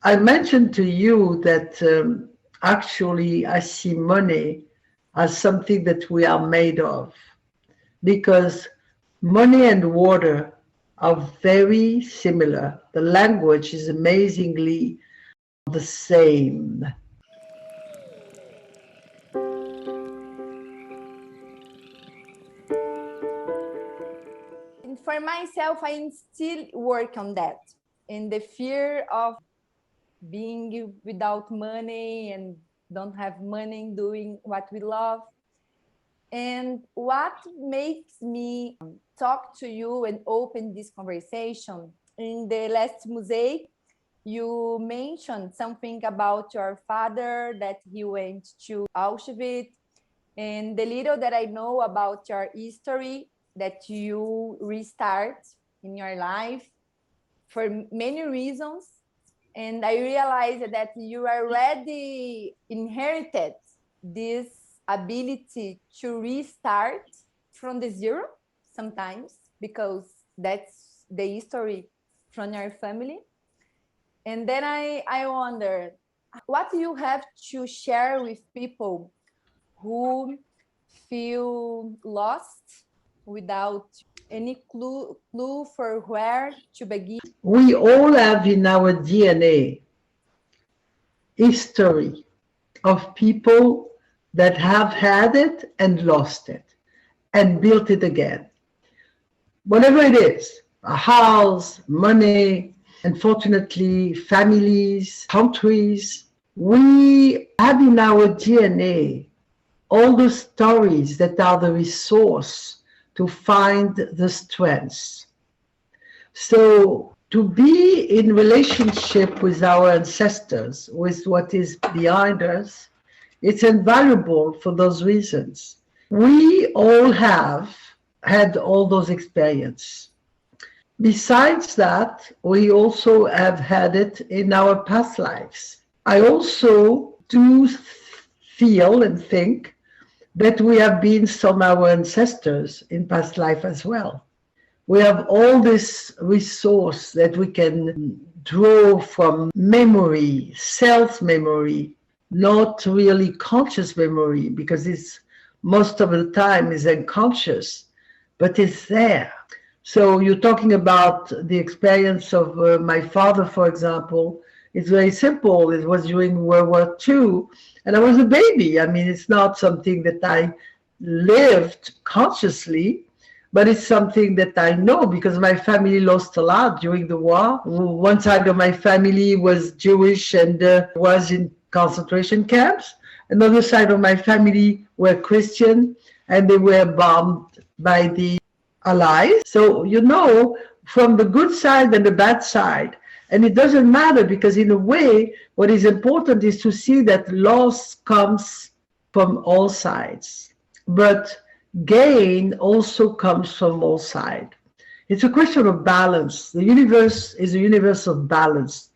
I mentioned to you that actually I see money as something that we are made of, because money and water are very similar. The language is amazingly the same. And for myself, I still work on that. And the fear of being without money and don't have money doing what we love. And what makes me talk to you and open this conversation, in the last mosaic, you mentioned something about your father, that he went to Auschwitz, and the little that I know about your history, that you restart in your life for many reasons. And I realized that you already inherited this ability to restart from the zero sometimes, because that's the history from your family. And then I wonder, what do you have to share with people who feel lost without any clue for where to begin? We all have in our DNA history of people that have had it and lost it and built it again. Whatever it is, a house, money, unfortunately, families, countries, we have in our DNA all the stories that are the resource to find the strengths. So to be in relationship with our ancestors, with what is behind us, it's invaluable for those reasons. We all have had all those experiences. Besides that, we also have had it in our past lives. I also do feel and think that we have been some of our ancestors in past life as well. We have all this resource that we can draw from memory, self-memory, not really conscious memory, because it's most of the time is unconscious, but it's there. So you're talking about the experience of my father, for example. It's very simple. It was during World War II, and I was a baby. I mean, it's not something that I lived consciously, but it's something that I know because my family lost a lot during the war. One side of my family was Jewish and was in concentration camps. Another side of my family were Christian, and they were bombed by the Allies. So, you know, from the good side and the bad side. And it doesn't matter, because in a way, what is important is to see that loss comes from all sides. But gain also comes from all sides. It's a question of balance. The universe is a universe of balance.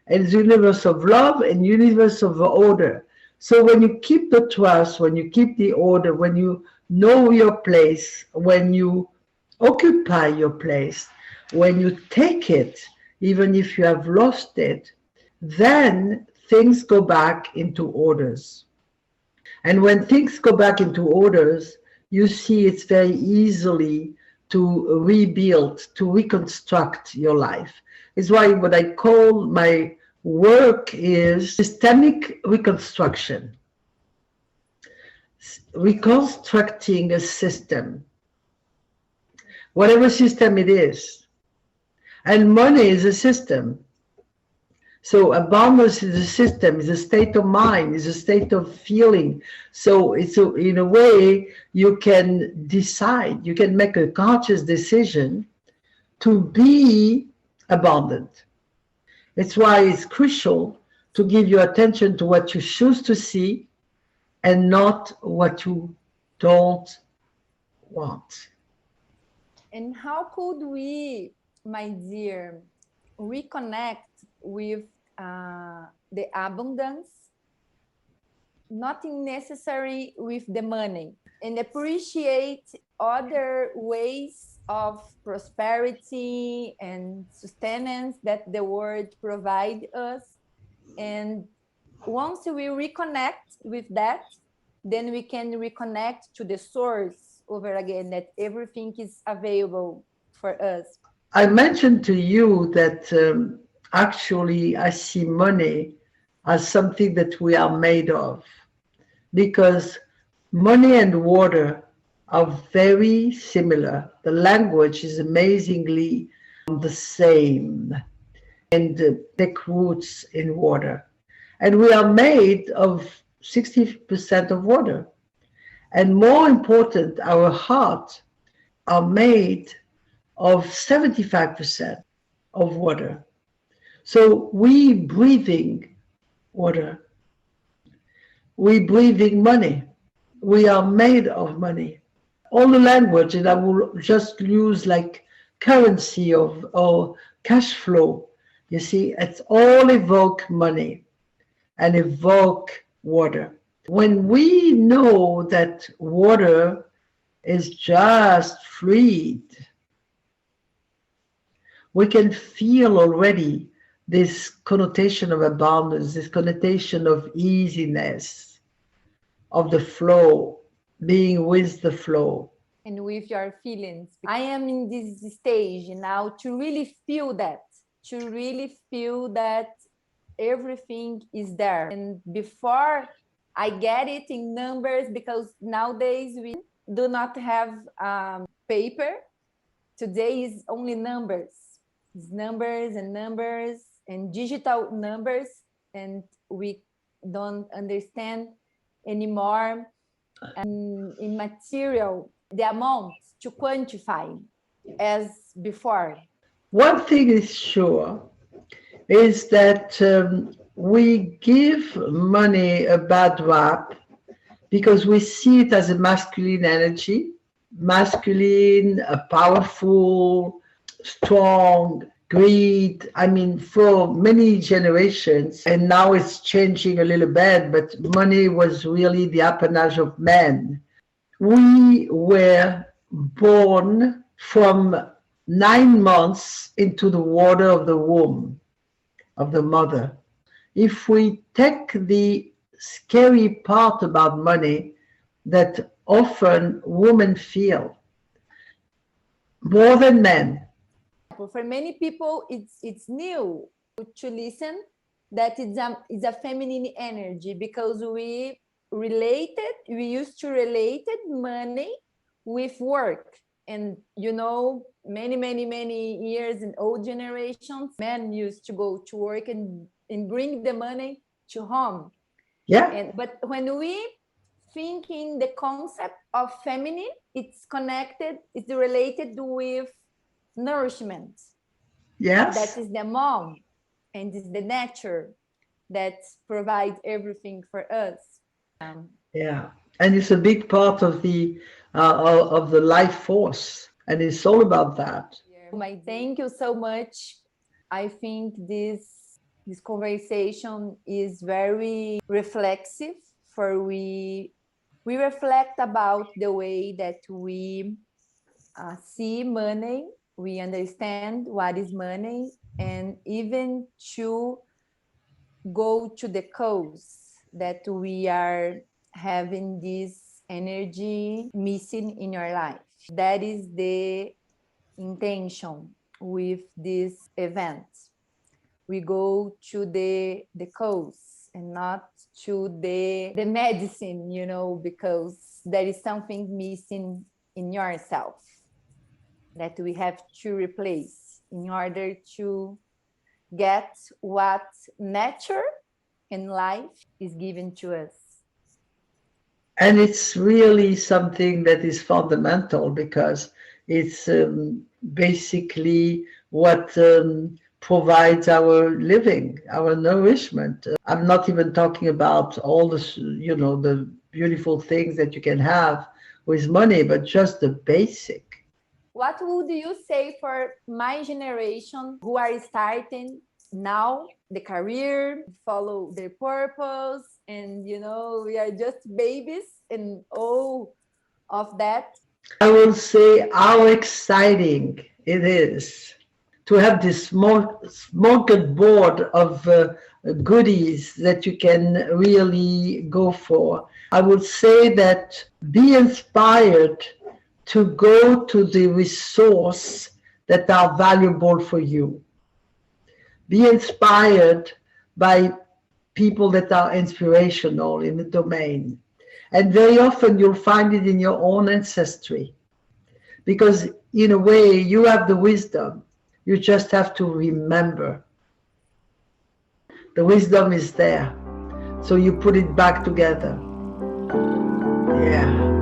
And it's a universe of love and universe of order. So when you keep the trust, when you keep the order, when you know your place, when you occupy your place, when you take it, even if you have lost it, then things go back into orders. And when things go back into orders, you see it's very easily to rebuild, to reconstruct your life. It's why what I call my work is systemic reconstruction. Reconstructing a system, whatever system it is. And money is a system. So abundance is a system, is a state of mind, is a state of feeling. So it's in a way you can decide, you can make a conscious decision to be abundant. It's why it's crucial to give your attention to what you choose to see and not what you don't want. And how could we, my dear, reconnect with the abundance, nothing necessary with the money, and appreciate other ways of prosperity and sustenance that the world provides us, And once we reconnect with that, then we can reconnect to the source over again, that everything is available for us. I mentioned to you that actually I see money as something that we are made of, because money and water are very similar. The language is amazingly the same, and take roots in water. And we are made of 60% of water. And more important, our heart are made of 75% of water. So we breathing water. We breathing money. We are made of money. All the language, and I will just use like currency or cash flow. You see, it's all evoke money and evoke water. When we know that water is just fluid, we can feel already this connotation of abundance, this connotation of easiness, of the flow, being with the flow. And with your feelings. I am in this stage now to really feel that, everything is there. And before I get it in numbers, because nowadays we do not have paper. Today is only numbers. It's numbers and digital numbers, and we don't understand anymore in material the amount to quantify as before. One thing is sure is that we give money a bad rap because we see it as a masculine energy, masculine, powerful, strong, greed. I mean, for many generations, and now it's changing a little bit, but money was really the appanage of men. We were born from 9 months into the water of the womb of the mother. If we take the scary part about money that often women feel more than men. For many people, it's new to listen that it's a feminine energy, because we used to relate money with work. And many years in old generations, men used to go to work and bring the money to home. Yeah. But when we think in the concept of feminine, it's related with nourishment. Yes. That is the mom, and it's the nature that provides everything for us. Yeah, and it's a big part of the life force, and it's all about that. Thank you so much. I think this conversation is very reflexive. For we reflect about the way that we see money, we understand what is money, and even to go to the cause that we are having this energy missing in your life. That is the intention with this event. We go to the cause and not to the medicine, because there is something missing in yourself that we have to replace in order to get what nature and life is given to us. And it's really something that is fundamental, because it's basically what provides our living, our nourishment. I'm not even talking about all the, the beautiful things that you can have with money, but just the basic. What would you say for my generation who are starting now the career, follow their purpose, and we are just babies and all of that? I will say how exciting it is to have this smorgasbord of goodies that you can really go for. I would say that be inspired to go to the resource that are valuable for you. Be inspired by people that are inspirational in the domain. And very often you'll find it in your own ancestry. Because in a way, you have the wisdom. You just have to remember. The wisdom is there. So you put it back together. Yeah.